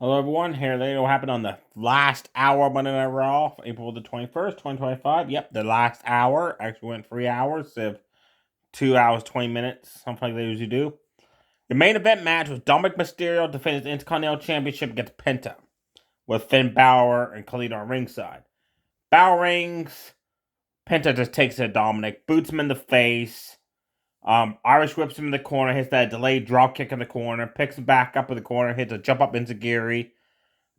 Hello, everyone. Here later what happened on the last hour of Monday Night Raw, April the 21st, 2025. Yep, the last hour actually went 3 hours instead of 2 hours, 20 minutes, something like they usually do. The main event match was Dominic Mysterio defending his Intercontinental Championship against Penta, with Finn Balor and Khalid on ringside. Balor rings, Penta just takes it to Dominic, boots him in the face. Irish whips him in the corner, hits that delayed drop kick in the corner, picks him back up in the corner, hits a jump up into Giri.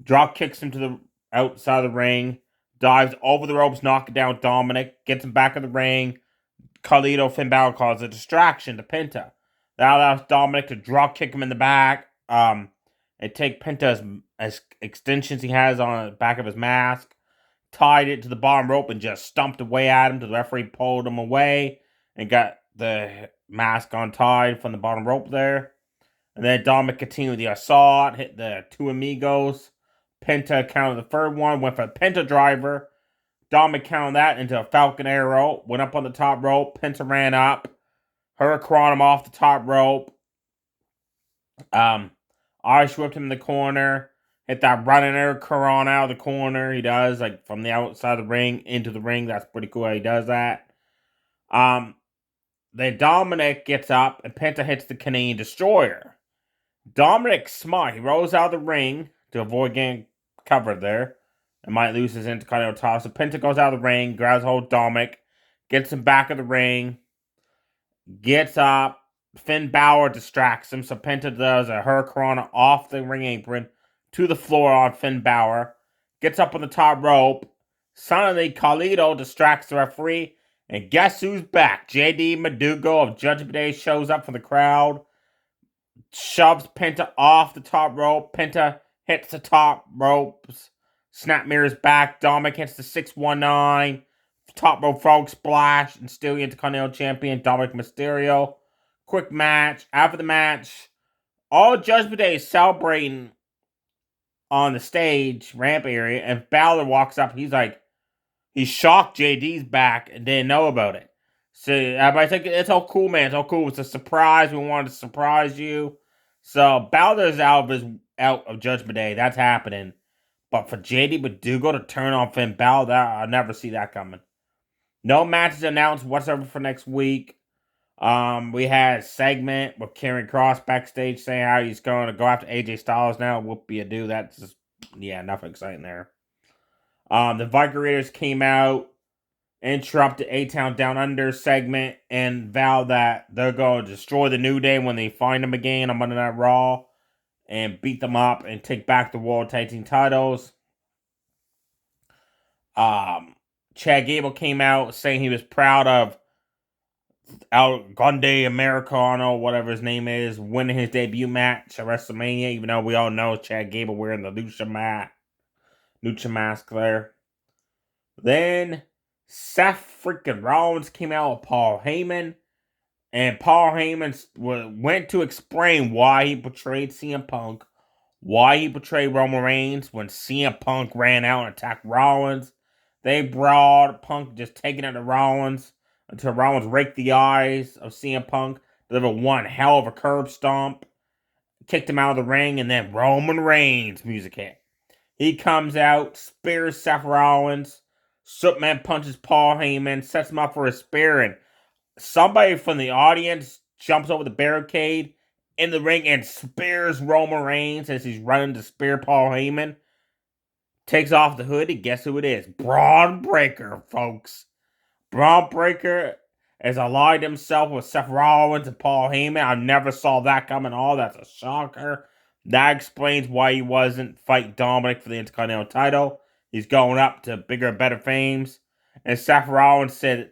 Drop kicks him to the outside of the ring, dives over the ropes, knocking down Dominic, gets him back in the ring. Carlito Finn Balor calls a distraction to Penta. That allows Dominic to drop kick him in the back, and take Penta's as extensions he has on the back of his mask, tied it to the bottom rope, and just stumped away at him. The referee pulled him away and got the mask untied from the bottom rope there. And then Dominic continued the assault, hit the two amigos. Penta counted the third one, went for a Penta driver. Dominic counted that into a Falcon Arrow, went up on the top rope. Penta ran up, Hurricane him off the top rope. Irish whipped him in the corner, hit that running Hurricane out of the corner. He does, like from the outside of the ring into the ring. That's pretty cool how he does that. Then Dominic gets up and Penta hits the Canadian Destroyer. Dominic's smart. He rolls out of the ring to avoid getting covered there. And might lose his Intercontinental title. So Penta goes out of the ring, grabs hold of Dominic, gets him back of the ring, gets up. Finn Balor distracts him. So Penta does a Hurricane off the ring apron to the floor on Finn Balor. Gets up on the top rope. Suddenly, Carlito distracts the referee. And guess who's back? JD Madugo of Judgment Day shows up for the crowd. Shoves Penta off the top rope. Penta hits the top ropes. Snap mirrors back. Dominic hits the 619. Top rope frog splash. And still Intercontinental Champion Dominic Mysterio. Quick match. After the match, all Judgment Day is celebrating on the stage, ramp area. And Balor walks up. He's shocked JD's back and didn't know about it. So everybody's like, it's all cool, man. It's all cool. It's a surprise. We wanted to surprise you. So Balor's out of Judgment Day. That's happening. But for JD Madugo to turn on Finn Balor, I'll never see that coming. No matches announced whatsoever for next week. We had a segment with Karrion Kross backstage saying how he's going to go after AJ Styles now. Whoopie-a-doo. That's just, nothing exciting there. The Viking Raiders came out, interrupted A-Town Down Under segment, and vowed that they're going to destroy the New Day when they find them again on Monday Night Raw and beat them up and take back the World Tag Team titles. Chad Gable came out saying he was proud of El Grande Americano, whatever his name is, winning his debut match at WrestleMania, even though we all know Chad Gable wearing the Lucha mask there. Then Seth freaking Rollins came out with Paul Heyman, and Paul Heyman went to explain why he betrayed CM Punk, why he betrayed Roman Reigns when CM Punk ran out and attacked Rollins. They brawled, Punk just taking it to Rollins until Rollins raked the eyes of CM Punk, delivered one hell of a curb stomp, kicked him out of the ring, and then Roman Reigns music hit. He comes out, spears Seth Rollins, Superman punches Paul Heyman, sets him up for a spear, and somebody from the audience jumps over the barricade in the ring and spears Roman Reigns as he's running to spear Paul Heyman. Takes off the hood, and guess who it is? Braun Breaker, folks. Braun Breaker has allied himself with Seth Rollins and Paul Heyman. I never saw that coming at all. That's a shocker. That explains why he wasn't fighting Dominic for the Intercontinental title. He's going up to bigger and better fames. And Seth Rollins said,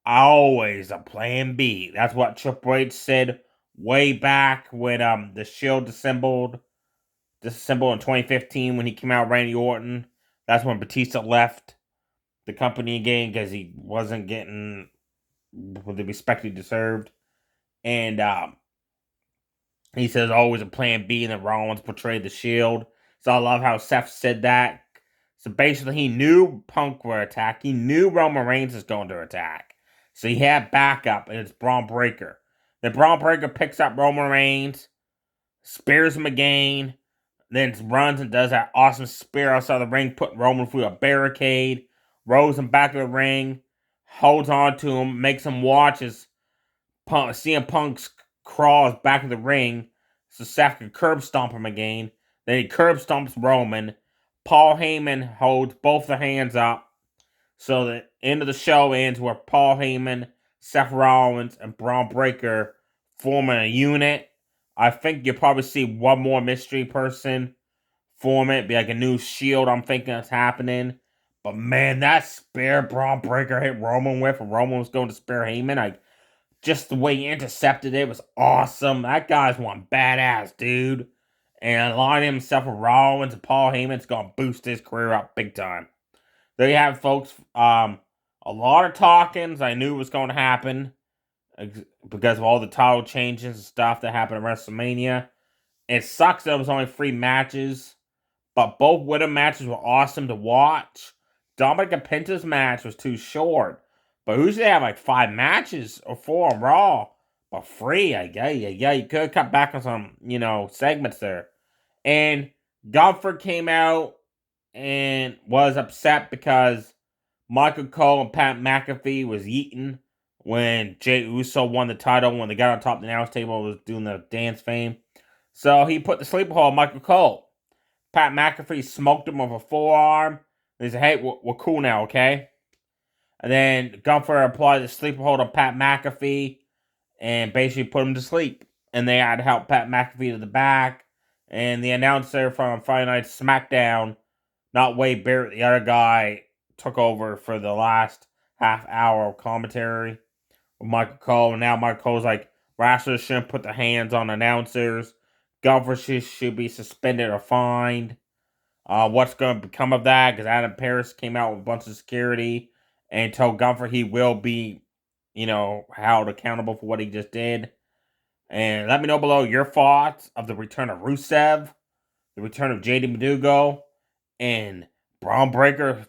always a plan B. That's what Triple H said way back when the Shield disassembled in 2015 when he came out Randy Orton. That's when Batista left the company again because he wasn't getting the respect he deserved. And he says always a plan B, and then Rollins portrayed the Shield. So I love how Seth said that. So basically, he knew Punk would attack. He knew Roman Reigns was going to attack. So he had backup, and it's Braun Breaker. Then Braun Breaker picks up Roman Reigns, spears him again, then runs and does that awesome spear outside the ring, putting Roman through a barricade, rolls him back to the ring, holds on to him, makes him watch as CM Punk crawls back to the ring so Seth can curb stomp him again. Then he curb stomps Roman. Paul Heyman holds both the hands up. So the end of the show ends with Paul Heyman, Seth Rollins, and Braun Breaker forming a unit. I think you'll probably see one more mystery person form it, be like a new Shield. I'm thinking that's happening. But man, that spear Braun Breaker hit Roman with, and Roman was going to spear Heyman. Like, just the way he intercepted it was awesome. That guy's one badass dude. And aligning himself with Rollins and Paul Heyman's gonna boost his career up big time. There you have it, folks. A lot of talkings. I knew was going to happen because of all the title changes and stuff that happened at WrestleMania. It sucks that it was only 3 matches, but both women matches were awesome to watch. Dominic and Penta's match was too short, but usually they have like 5 matches or 4 on Raw, but 3. You could have cut back on some, segments there. And Gunther came out and was upset because Michael Cole and Pat McAfee was eaten when Jey Uso won the title when they got on top of the announce table was doing the dance fame. So he put the sleeper hold on Michael Cole. Pat McAfee smoked him with a forearm. And he said, hey, we're cool now, okay? And then Gunther applied the sleeper hold on Pat McAfee and basically put him to sleep. And they had to help Pat McAfee to the back. And the announcer from Friday Night SmackDown, not Wade Barrett, the other guy, took over for the last half hour of commentary with Michael Cole. And now Michael Cole's like, wrestlers shouldn't put their hands on announcers. Gunther should be suspended or fined. What's going to become of that? Because Adam Pearce came out with a bunch of security and told Gunther he will be, held accountable for what he just did. And let me know below your thoughts of the return of Rusev, the return of JD Madugo, and Braun Breaker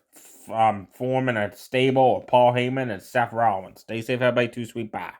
forming a stable of Paul Heyman and Seth Rollins. Stay safe, everybody. Too sweet. Bye.